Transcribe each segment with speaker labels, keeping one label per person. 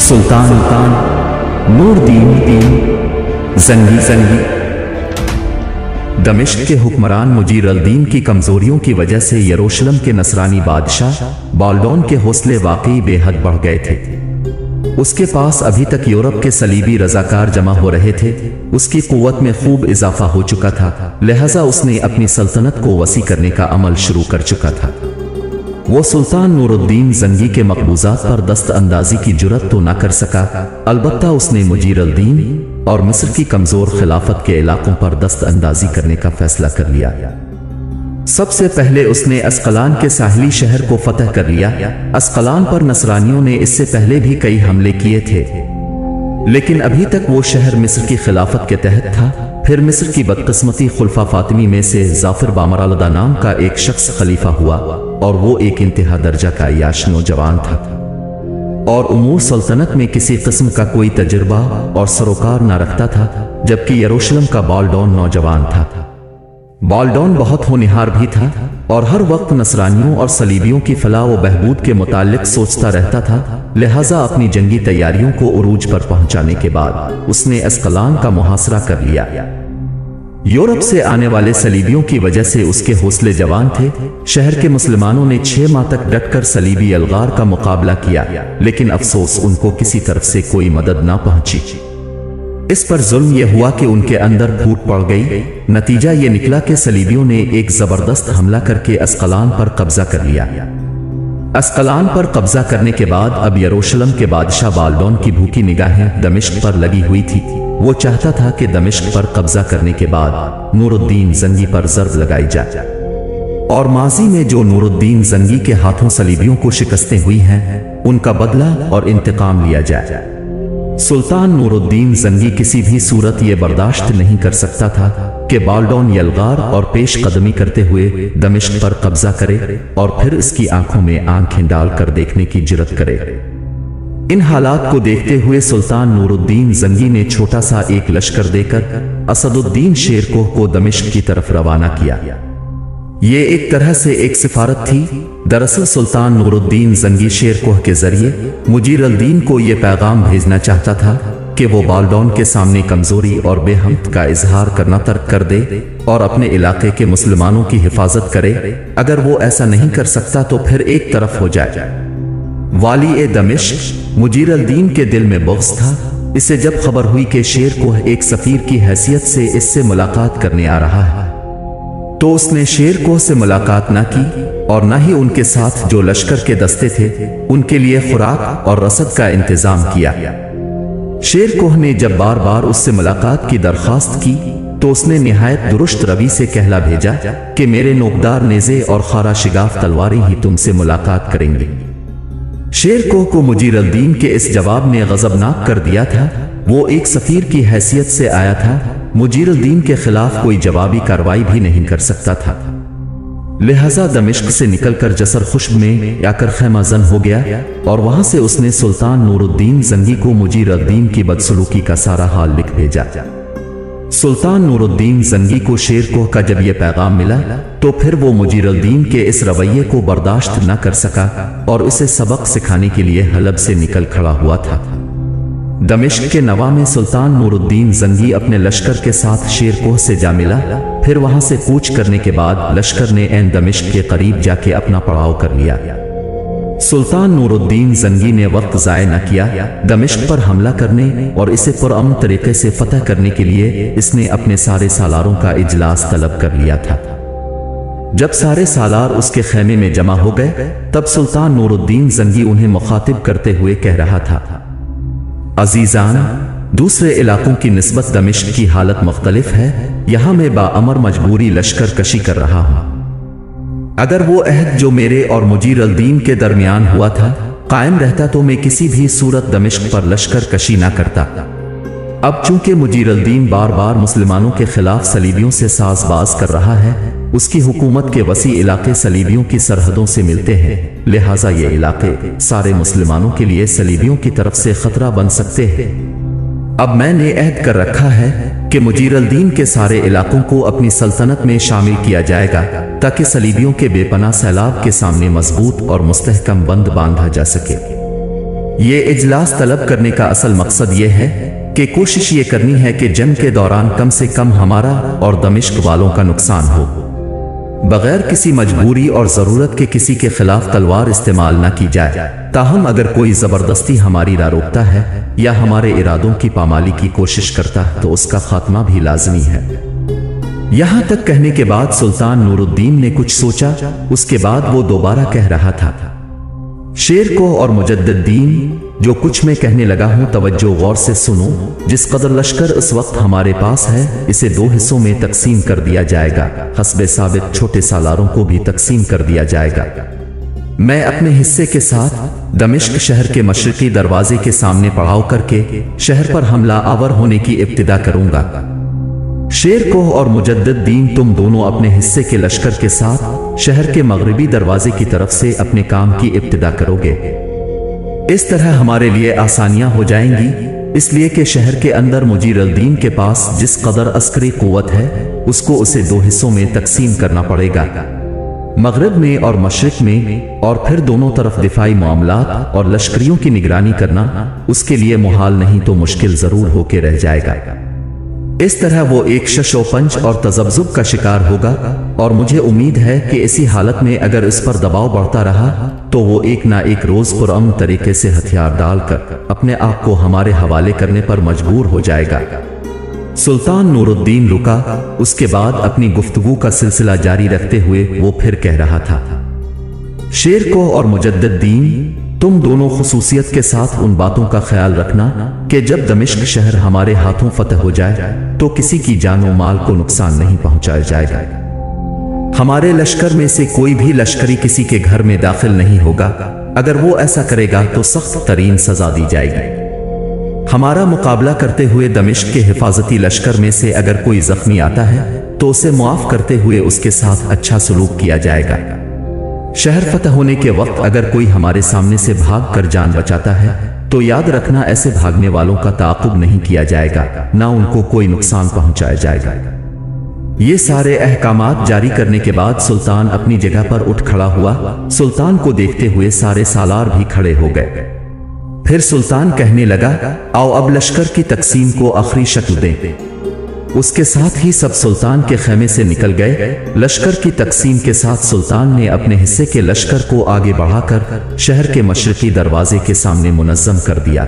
Speaker 1: सुल्तान Nureddin जंगी दमिश्क के हुक्मरान मुजीर अल-दीन की कमजोरियों की वजह से यरूशलेम के नसरानी बादशाह बाल्डोन के हौसले वाकई बेहद बढ़ गए थे। उसके पास अभी तक यूरोप के सलीबी रजाकार जमा हो रहे थे। उसकी कुव्वत में खूब इजाफा हो चुका था, लिहाजा उसने अपनी सल्तनत को वसी करने का अमल शुरू कर चुका था। वो सुल्तान नूरुद्दीन जंगी के मकबूजात पर दस्त अंदाजी की जुर्रत तो ना कर सका, अलबत्ता उसने मुजीर अल-दीन और मिस्र की कमजोर खिलाफत के इलाकों पर दस्त अंदाजी करने का फैसला कर लिया। सबसे पहले उसने अस्कलान के साहिली शहर को फतह कर लिया। अस्कलान पर नसरानियों ने इससे पहले भी कई हमले किए थे, लेकिन अभी तक वो शहर मिस्र की खिलाफत के तहत था। फिर मिस्र की बदकिस्मती खुल्फा फातिमी में से जाफिर बामरालदा नाम का एक शख्स खलीफा हुआ, और वो एक इंतहा दर्जा का याश नौजवान था और उमूर सल्तनत में किसी किस्म का कोई तजुर्बा और सरोकार न रखता था, जबकि यरूशलेम का बाल्डोन नौजवान था। बाल्डोन बहुत होनहार भी था और हर वक्त नसरानियों और सलीबियों की फलाह व बहबूद के मुताल्लिक सोचता रहता था। लिहाजा अपनी जंगी तैयारियों को उरूज पर पहुंचाने के बाद उसने अस्कलान का मुहासरा कर लिया। यूरोप से आने वाले सलीबियों की वजह से उसके हौसले जवान थे। शहर के मुसलमानों ने 6 माह तक डटकर सलीबी अलगार का मुकाबला किया, लेकिन अफसोस उनको किसी तरफ से कोई मदद ना पहुंची। इस पर जुल्म यह हुआ कि उनके अंदर फूट पड़ गई। नतीजा ये निकला कि सलीबियों ने एक जबरदस्त हमला करके अस्कलान पर कब्जा कर लिया। अस्कलान पर कब्जा करने के बाद अब यरूशलेम के बादशाह बाल्डोन की भूखी निगाहें दमिश्क पर लगी हुई थी। वो चाहता था कि दमिश्क पर कब्जा करने के बाद नूरुद्दीन जंगी पर ज़र्ब लगाई जाए, और माजी में जो नूरुद्दीन जंगी के हाथों सलीबियों को शिकस्तें हुई हैं, उनका बदला और इंतकाम लिया जाए। सुल्तान नूरुद्दीन जंगी किसी भी सूरत ये बर्दाश्त नहीं कर सकता था कि बाल्डोन यलगार और पेश कदमी करते हुए दमिश्क पर कब्जा करे और फिर इसकी आंखों में आंखें डालकर देखने की जुर्रत करे। इन हालात को देखते हुए सुल्तान नूरुद्दीन जंगी ने छोटा सा एक लश्कर देकर असदुद्दीन शेरकोह को दमिश्क की तरफ रवाना किया। ये एक तरह से एक सिफारत थी। दरअसल सुल्तान नूरुद्दीन जंगी शेरकोह के जरिए मुजीर अल-दीन को यह पैगाम भेजना चाहता था कि वो बाल्डोन के सामने कमजोरी और बेहमद का इजहार करना तर्क कर दे और अपने इलाके के मुसलमानों की हिफाजत करे। अगर वो ऐसा नहीं कर सकता तो फिर एक तरफ हो जाए। वाली दमिश्क मुजीर अल-दीन के दिल में बुग़्ज़ था। इसे जब खबर हुई कि शेरकोह एक सफीर की हैसियत से इससे मुलाकात करने आ रहा है, तो उसने शेरकोह से मुलाकात न की और न ही उनके साथ जो लश्कर के दस्ते थे उनके लिए खुराक और रसद का इंतजाम किया। शेरकोह ने जब बार बार उससे मुलाकात की दरख्वास्त की तो उसने निहायत दुरुस्त रवि से कहला भेजा कि मेरे नोकदार नेज़े और खारा शिगाफ तलवारें ही तुमसे मुलाकात करेंगे। शेरकोह को मुजीर अल-दीन के इस जवाब ने गज़बनाक कर दिया था। वो एक सफीर की हैसियत से आया था, मुजीर अल-दीन के खिलाफ कोई जवाबी कार्रवाई भी नहीं कर सकता था। लिहाजा दमिश्क से निकलकर जसर खुश्ब में आकर खैमाजन हो गया और वहां से उसने सुल्तान नूरुद्दीन जंगी को मुजीर अल-दीन की बदसलूकी का सारा हाल लिख भेजा। सुल्तान नूरुद्दीन जंगी को शेरकोह का जब यह पैगाम मिला तो फिर वो मुजीर अल-दीन के इस रवैये को बर्दाश्त न कर सका और उसे सबक सिखाने के लिए हलब से निकल खड़ा हुआ था। दमिश्क के नवा में सुल्तान नूरुद्दीन जंगी अपने लश्कर के साथ शेरकोह से जा मिला। फिर वहां से कूच करने के बाद लश्कर ने ऐन दमिश्क के करीब जाके अपना पड़ाव कर लिया। सुल्तान नूरुद्दीन जंगी ने वक्त ज़ाय न किया। दमिश्क पर हमला करने और इसे पुरअमन तरीके से फतह करने के लिए इसने अपने सारे सालारों का इजलास तलब कर लिया था। जब सारे सालार उसके खेमे में जमा हो गए तब सुल्तान नूरुद्दीन जंगी उन्हें मुखातिब करते हुए कह रहा था, अजीजान, दूसरे इलाकों की निस्बत दमिश्क की हालत मुख्तलिफ है। यहां मैं बाअमर मजबूरी लश्कर कशी कर रहा हूं। अगर वो अहद जो मेरे और मुजीर अल-दीन के दरमियान हुआ था कायम रहता तो मैं किसी भी सूरत दमिश्क पर लश्कर कशी ना करता। अब चूंकि मुजीर अल-दीन बार बार मुसलमानों के खिलाफ सलीबियों से साजबाज कर रहा है, उसकी हुकूमत के वसी इलाके सलीबियों की सरहदों से मिलते हैं, लिहाजा ये इलाके सारे मुसलमानों के लिए सलीबियों की तरफ से खतरा बन सकते हैं। अब मैंने अहद कर रखा है कि मुजीर अल-दीन के सारे इलाकों को अपनी सल्तनत में शामिल किया जाएगा ताकि सलीबियों के बेपनाह सैलाब के सामने मजबूत और मुस्तहकम बंद बांधा जा सके। ये इजलास तलब करने का असल मकसद ये है कि कोशिश ये करनी है कि जंग के दौरान कम से कम हमारा और दमिश्क वालों का नुकसान हो, बगैर किसी मजबूरी और ज़रूरत के किसी के खिलाफ तलवार इस्तेमाल न की जाए। ताहम अगर कोई ज़बरदस्ती हमारी राह रोकता है या हमारे इरादों की पामाली की कोशिश करता है तो उसका खात्मा भी लाजमी है। यहाँ तक कहने के बाद सुल्तान नूरुद्दीन ने कुछ सोचा। उसके बाद वो दोबारा कह रहा था, शेर को और मुजद्दिद जो कुछ मैं कहने लगा हूं तवज्जो गौर से सुनो। जिस कदर लश्कर इस वक्त हमारे पास है इसे 2 हिस्सों में तकसीम कर दिया जाएगा। हस्बे साबित छोटे सालारों को भी तकसीम कर दिया जाएगा। मैं अपने हिस्से के साथ दमिश्क शहर के मशरिकी दरवाजे के सामने पड़ाव करके शहर पर हमला आवर होने की इब्तिदा करूंगा। शेर को और मुजद्दिद तुम दोनों अपने हिस्से के लश्कर के साथ शहर के मगरिबी दरवाजे की तरफ से अपने काम की इब्तिदा करोगे। इस तरह हमारे लिए आसानियां हो जाएंगी, इसलिए कि शहर के अंदर मुजीरुद्दीन के पास जिस कदर अस्करी कुव्वत है उसको उसे 2 हिस्सों में तकसीम करना पड़ेगा, मगरिब में और मशरिक में, और फिर दोनों तरफ दिफाई मामलात और लश्करियों की निगरानी करना उसके लिए मुहाल नहीं तो मुश्किल जरूर होके रह जाएगा। इस तरह वो एक शशोपंच और तजब्जुब का शिकार होगा और मुझे उम्मीद है कि इसी हालत में अगर इस पर दबाव बढ़ता रहा तो वो एक ना एक रोज पुरअमन तरीके से हथियार डालकर अपने आप को हमारे हवाले करने पर मजबूर हो जाएगा। सुल्तान नूरुद्दीन रुका। उसके बाद अपनी गुफ्तगू का सिलसिला जारी रखते हुए वो फिर कह रहा था, शेर को और मुजद्दिद तुम दोनों खुसूसियत के साथ उन बातों का ख्याल रखना कि जब दमिश्क शहर हमारे हाथों फतह हो जाए तो किसी की जानो माल को नुकसान नहीं पहुंचाया जाएगा। हमारे लश्कर में से कोई भी लश्करी किसी के घर में दाखिल नहीं होगा। अगर वो ऐसा करेगा तो सख्त तरीन सजा दी जाएगी। हमारा मुकाबला करते हुए दमिश्क के हिफाजती लश्कर में से अगर कोई जख्मी आता है तो उसे मुआफ करते हुए उसके साथ अच्छा सलूक किया जाएगा। शहर फतह होने के वक्त अगर कोई हमारे सामने से भाग कर जान बचाता है तो याद रखना ऐसे भागने वालों का ताक़ुब नहीं किया जाएगा, ना उनको कोई नुकसान पहुंचाया जाएगा। ये सारे अहकामात जारी करने के बाद सुल्तान अपनी जगह पर उठ खड़ा हुआ। सुल्तान को देखते हुए सारे सालार भी खड़े हो गए। फिर सुल्तान कहने लगा, आओ अब लश्कर की तकसीम को आखिरी शक्ल दें। उसके साथ ही सब सुल्तान के खेमे से निकल गए। लश्कर की तकसीम के साथ सुल्तान ने अपने हिस्से के लश्कर को आगे बढ़ाकर शहर के मशरिकी दरवाजे के सामने मुनज़्ज़म कर दिया,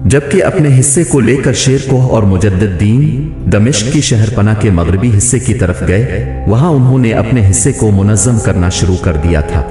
Speaker 1: जबकि अपने हिस्से को लेकर शेर को और मुजद्दिद दमिश्क की शहरपना के मगरबी हिस्से की तरफ गए। वहां उन्होंने अपने हिस्से को मुनज़्ज़म करना शुरू कर दिया था।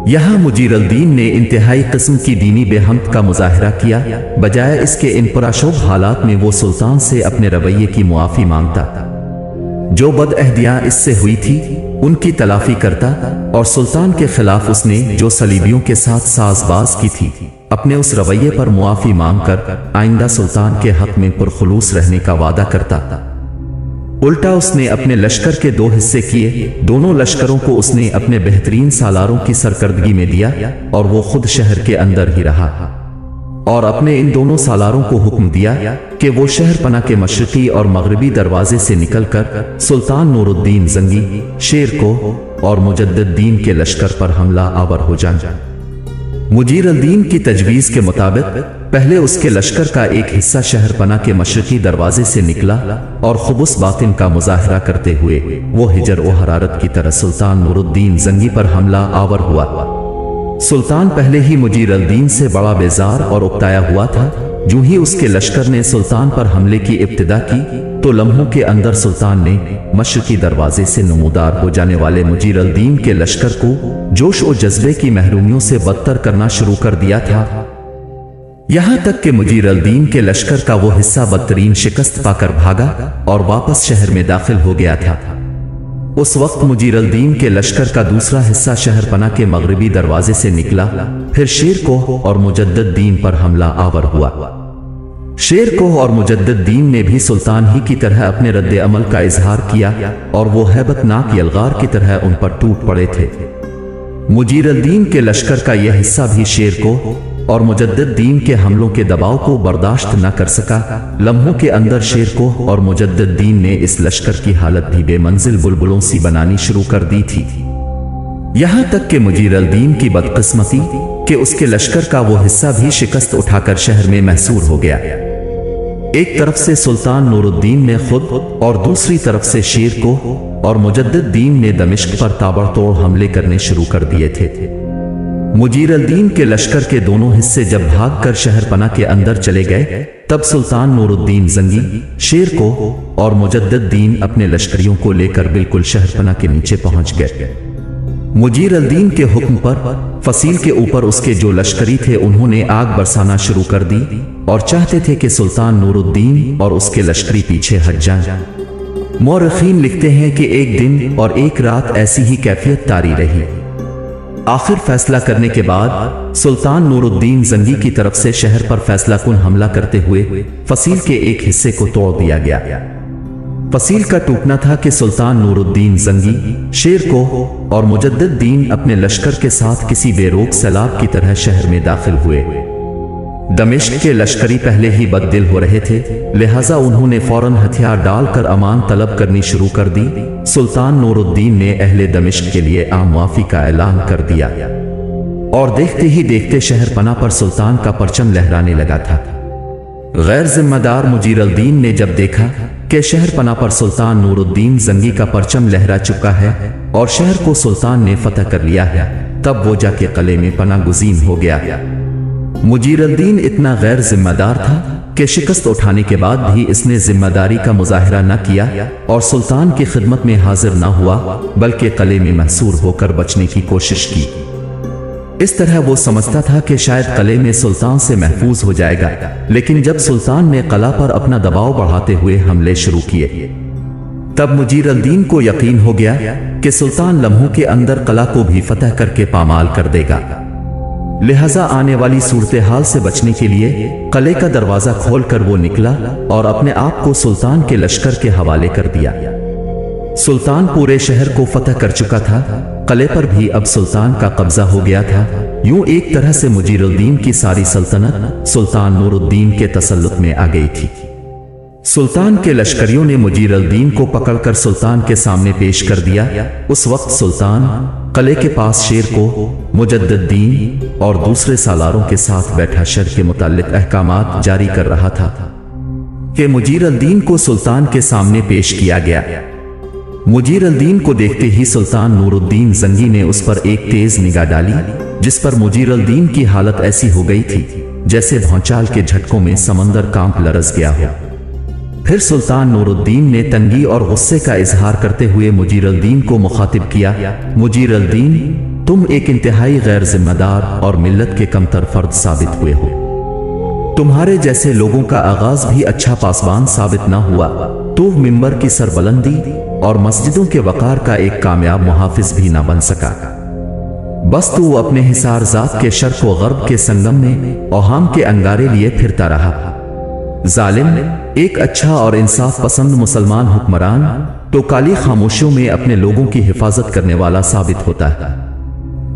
Speaker 1: यहाँ मुजीरुद्दीन ने इंतहाई किस्म की दीनी बेहमद का मुजाहिरा किया। बजाय इसके इन पुरशोभ हालात में वो सुल्तान से अपने रवैये की मुआफ़ी मांगता, जो बदअहदियाँ इससे हुई थी उनकी तलाफी करता, और सुल्तान के खिलाफ उसने जो सलीबियों के साथ साजबाज की थी अपने उस रवैये पर मुआफ़ी मांगकर आइंदा सुल्तान के हक में पुरखुलूस रहने का वादा करता। उल्टा उसने अपने लश्कर के 2 हिस्से किए। दोनों लश्करों को उसने अपने बेहतरीन सालारों की सरकर्दगी में दिया और वो खुद शहर के अंदर ही रहा, और अपने इन दोनों सालारों को हुक्म दिया कि वो शहरपना के मशरिकी और मगरिबी दरवाजे से निकलकर सुल्तान नूरुद्दीन जंगी, शेर को और मुजद्दिद के लश्कर पर हमला आवर हो जाए। मुजीरुद्दीन की तजवीज़ के मुताबिक पहले उसके लश्कर का एक हिस्सा शहरपना के मशरिकी दरवाजे से निकला और खुबुस बातिन का मुजाहरा करते हुए वो हिजर व हरारत की तरह सुल्तान नूरुद्दीन जंगी पर हमला आवर हुआ। सुल्तान पहले ही मुजीरुद्दीन से बड़ा बेजार और उकताया हुआ था। जो ही उसके लश्कर ने सुल्तान पर हमले की इब्तिदा की तो लम्हों के अंदर सुल्तान ने मशरिकी दरवाजे से नमूदार हो जाने वाले मुजीरुद्दीन के लश्कर को जोश और जज्बे की महरूमियों से बदतर करना शुरू कर दिया था। यहां तक कि मुजीरुद्दीन के लश्कर का वो हिस्सा बदतरीन शिकस्त पाकर भागा और वापस शहर में दाखिल हो गया था। उस वक्त मुजीरुद्दीन के लश्कर का दूसरा हिस्सा शहरपना के मगरिबी दरवाजे से निकला। फिर शेर को और मुजद्दिद पर हमला आवर हुआ। शेर को और मुजद्दिद ने भी सुल्तान ही की तरह अपने रद्द अमल का इजहार किया और वो हैबतनाक यलगार की तरह उन पर टूट पड़े थे। मुजीरुद्दीन के लश्कर का यह हिस्सा भी शेर को और मुजद्दिद के हमलों के दबाव को बर्दाश्त न कर सका। लम्हों के अंदर शेर को और मुजद्दिद ने इस लश्कर की हालत भी बेमंजिल बुलबुलों सी बनानी शुरू कर दी थी। यहां तक कि मुजीरुद्दीन की बदकिस्मती कि उसके लश्कर का वो हिस्सा भी शिकस्त उठाकर शहर में महसूर हो गया। एक तरफ से सुल्तान नूरुद्दीन ने खुद और दूसरी तरफ से शेर को और मुजद्दिद-दीन ने दमिश्क पर ताबड़तोड़ हमले करने शुरू कर दिए थे। मुजीर-अल-दीन के लश्कर के दोनों हिस्से जब भागकर शहरपना के अंदर चले गए, तब सुल्तान नूरुद्दीन जंगी शेर को और मुजद्दिद-दीन अपने लश्करियों को लेकर बिल्कुल शहरपना के नीचे पहुंच गए। मुजीर-अल-दीन के हुक्म पर फसील के ऊपर उसके जो लश्करी थे उन्होंने आग बरसाना शुरू कर दी और चाहते थे कि सुल्तान नूरुद्दीन और उसके लश्करी पीछे हट जाएं। मौरखीन लिखते हैं कि एक दिन और एक रात ऐसी ही कैफियत तारी रही। आखिर फैसला करने के बाद सुल्तान नूरुद्दीन जंगी की तरफ से शहर पर फैसला कुन हमला करते हुए फसील के एक हिस्से को तोड़ दिया गया। फसील का टूटना था कि सुल्तान नूरुद्दीन जंगी शेर को और मुजद्दिद-दीन अपने लश्कर के साथ किसी बेरोक सैलाब की तरह शहर में दाखिल हुए। दमिश्क के लश्करी पहले ही बददिल हो रहे थे, लिहाजा उन्होंने फौरन हथियार डालकर अमान तलब करनी शुरू कर दी। सुल्तान नूरुद्दीन ने अहले दमिश्क के लिए आम माफी का ऐलान कर दिया और देखते ही देखते शहरपना पर सुल्तान का परचम लहराने लगा था। गैर जिम्मेदार मुजीर-अल-दीन ने जब देखा कि शहरपना पर सुल्तान नूरुद्दीन जंगी का परचम लहरा चुका है और शहर को सुल्तान ने फतह कर लिया है, तब वो जाके किले में पना गुज़ीन हो गया। मुजीर-अल-दीन इतना गैर जिम्मेदार था कि शिकस्त उठाने के बाद भी इसने जिम्मेदारी का मुजाहिरा न किया और सुल्तान की खिदमत में हाजिर न हुआ, बल्कि किले में महसूर होकर बचने की कोशिश की। इस तरह वो समझता था कि शायद किले में सुल्तान से महफूज हो जाएगा, लेकिन जब सुल्तान ने किला पर अपना दबाव बढ़ाते हुए हमले शुरू किए, तब मुजीर-अल-दीन को यकीन हो गया कि सुल्तान लम्हों के अंदर किला को भी फतह करके पामाल कर देगा। लिहाजा आने वाली सूरत हाल से बचने के लिए किले का दरवाजा खोलकर वो निकला और अपने आप को सुल्तान के लश्कर के हवाले कर दिया। सुल्तान पूरे शहर को फतह कर चुका था, किले पर भी अब सुल्तान का कब्जा हो गया था। यूं एक तरह से मुजीर-अल-दीन की सारी सल्तनत सुल्तान नूरुद्दीन के तसल्लुत में आ गई थी। सुल्तान के लश्करियों ने मुजीर-अल-दीन को पकड़कर सुल्तान के सामने पेश कर दिया। उस वक्त सुल्तान किले के पास शेर को, मुजद्दिद-दीन और दूसरे सालारों के साथ बैठा शर के मुताल्लिक अहकामात जारी कर रहा था कि मुजीर-अल-दीन को सुल्तान के सामने पेश किया गया। मुजीर-अल-दीन को देखते ही सुल्तान नूरुद्दीन जंगी ने उस पर एक तेज निगाह डाली, जिस पर मुजीर-अल-दीन की हालत ऐसी हो गई थी जैसे भौचाल के झटकों में समंदर कांप लरज गया हो। फिर सुल्तान नूरुद्दीन ने तंगी और गुस्से का इजहार करते हुए मुजीर-अल-दीन को मुखातिब किया। मुजीर-अल-दीन, तुम एक इंतहाई गैर जिम्मेदार और मिल्लत के कमतर फर्द साबित हुए हो। तुम्हारे जैसे लोगों का आगाज भी अच्छा पासबान साबित ना हुआ तो मिंबर की सरबलंदी और मस्जिदों के वकार का एक कामयाब मुहाफिज भी ना बन सका। बस तू अपने हिसार जात के शर्क व गर्ब के संगम में औहाम के अंगारे लिए फिरता रहा। जालिम, एक अच्छा और इंसाफ पसंद मुसलमान हुक्मरान तो काली खामोशियों में अपने लोगों की हिफाजत करने वाला साबित होता है,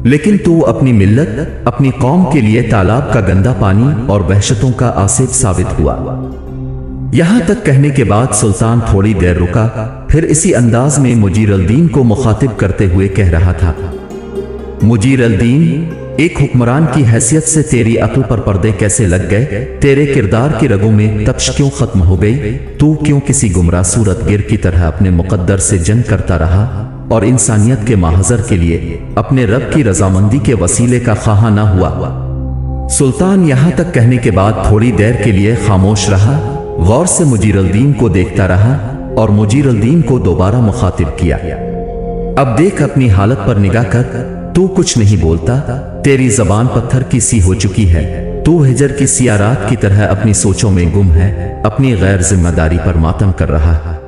Speaker 1: लेकिन तू अपनी मिल्लत, अपनी कौम के लिए तालाब का गंदा पानी और वहशतों का आसिफ साबित हुआ। यहां तक कहने के बाद सुल्तान थोड़ी देर रुका, फिर इसी अंदाज में मुजीर-अल-दीन को मुखातिब करते हुए कह रहा था, मुजीर-अल-दीन, एक हुक्मरान की हैसियत से तेरी अक्ल पर पर्दे कैसे लग गए? तेरे किरदार की रगों में तप्श क्यों खत्म हो गई? तू क्यों किसी गुमराह सूरत गिर की तरह अपने मुकद्दर से जंग करता रहा और इंसानियत के महजर के लिए अपने रब की रजामंदी के वसीले का ख्वाह ना हुआ? सुल्तान यहां तक कहने के बाद थोड़ी देर के लिए खामोश रहा, गौर से मुजीर-अल-दीन को देखता रहा और मुजीर-अल-दीन को दोबारा मुखातिब किया। अब देख, अपनी हालत पर निगाह कर, तू कुछ नहीं बोलता, तेरी जबान पत्थर की सी हो चुकी है, तू हिजर की सिया रात की तरह अपनी सोचों में गुम है, अपनी गैर जिम्मेदारी पर मातम कर रहा है।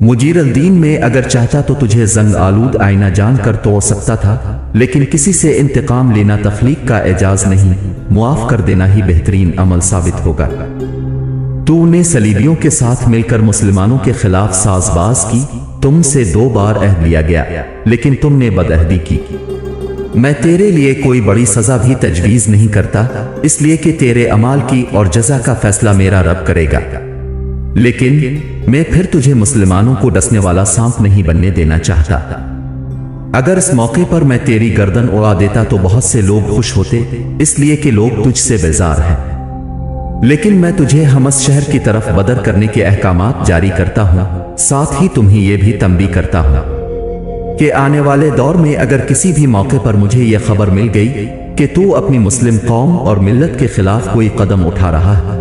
Speaker 1: मुजीर-अल-दीन में अगर चाहता तो तुझे जंग आलूद आईना जानकर तोड़ सकता था, लेकिन किसी से इंतकाम लेना तख्लीक का एजाज नहीं, मुआफ कर देना ही बेहतरीन अमल साबित होगा। तूने सलीबियों के साथ मिलकर मुसलमानों के खिलाफ साजबाज की, तुमसे 2 बार अहद लिया गया, लेकिन तुमने बदअहदी की। मैं तेरे लिए कोई बड़ी सजा भी तजवीज नहीं करता, इसलिए कि तेरे अमाल की और जजा का फैसला मेरा रब करेगा, लेकिन मैं फिर तुझे मुसलमानों को डसने वाला सांप नहीं बनने देना चाहता। अगर इस मौके पर मैं तेरी गर्दन उड़ा देता तो बहुत से लोग खुश होते, इसलिए कि लोग तुझसे बेजार हैं। लेकिन मैं तुझे हमस शहर की तरफ बदर करने के अहकामात जारी करता हूं। साथ ही तुम्हें यह भी तंबी करता हूं कि आने वाले दौर में अगर किसी भी मौके पर मुझे यह खबर मिल गई कि तू अपनी मुस्लिम कौम और मिल्लत के खिलाफ कोई कदम उठा रहा है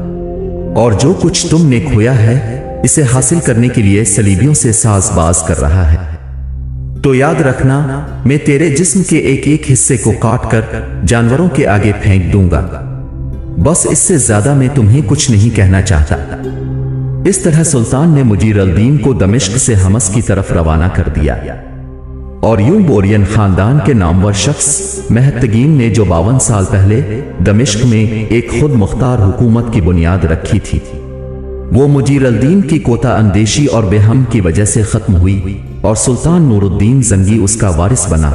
Speaker 1: और जो कुछ तुमने खोया है इसे हासिल करने के लिए सलीबियों से साजबाज कर रहा है, तो याद रखना मैं तेरे जिस्म के एक एक हिस्से को काट कर जानवरों के आगे फेंक दूंगा। बस इससे ज्यादा मैं तुम्हें कुछ नहीं कहना चाहता। इस तरह सुल्तान ने मुजीर अल-दीन को दमिश्क से हमस की तरफ रवाना कर दिया और यूं बोरियन खानदान के नामवर शख्स महतगीन ने जो 52 साल पहले दमिश्क में एक खुद मुख्तार हुकूमत की बुनियाद रखी थी, वो मुजीर अल-दीन की कोता अंदेशी और बेहम की वजह से खत्म हुई और सुल्तान नूरुद्दीन जंगी उसका वारिस बना।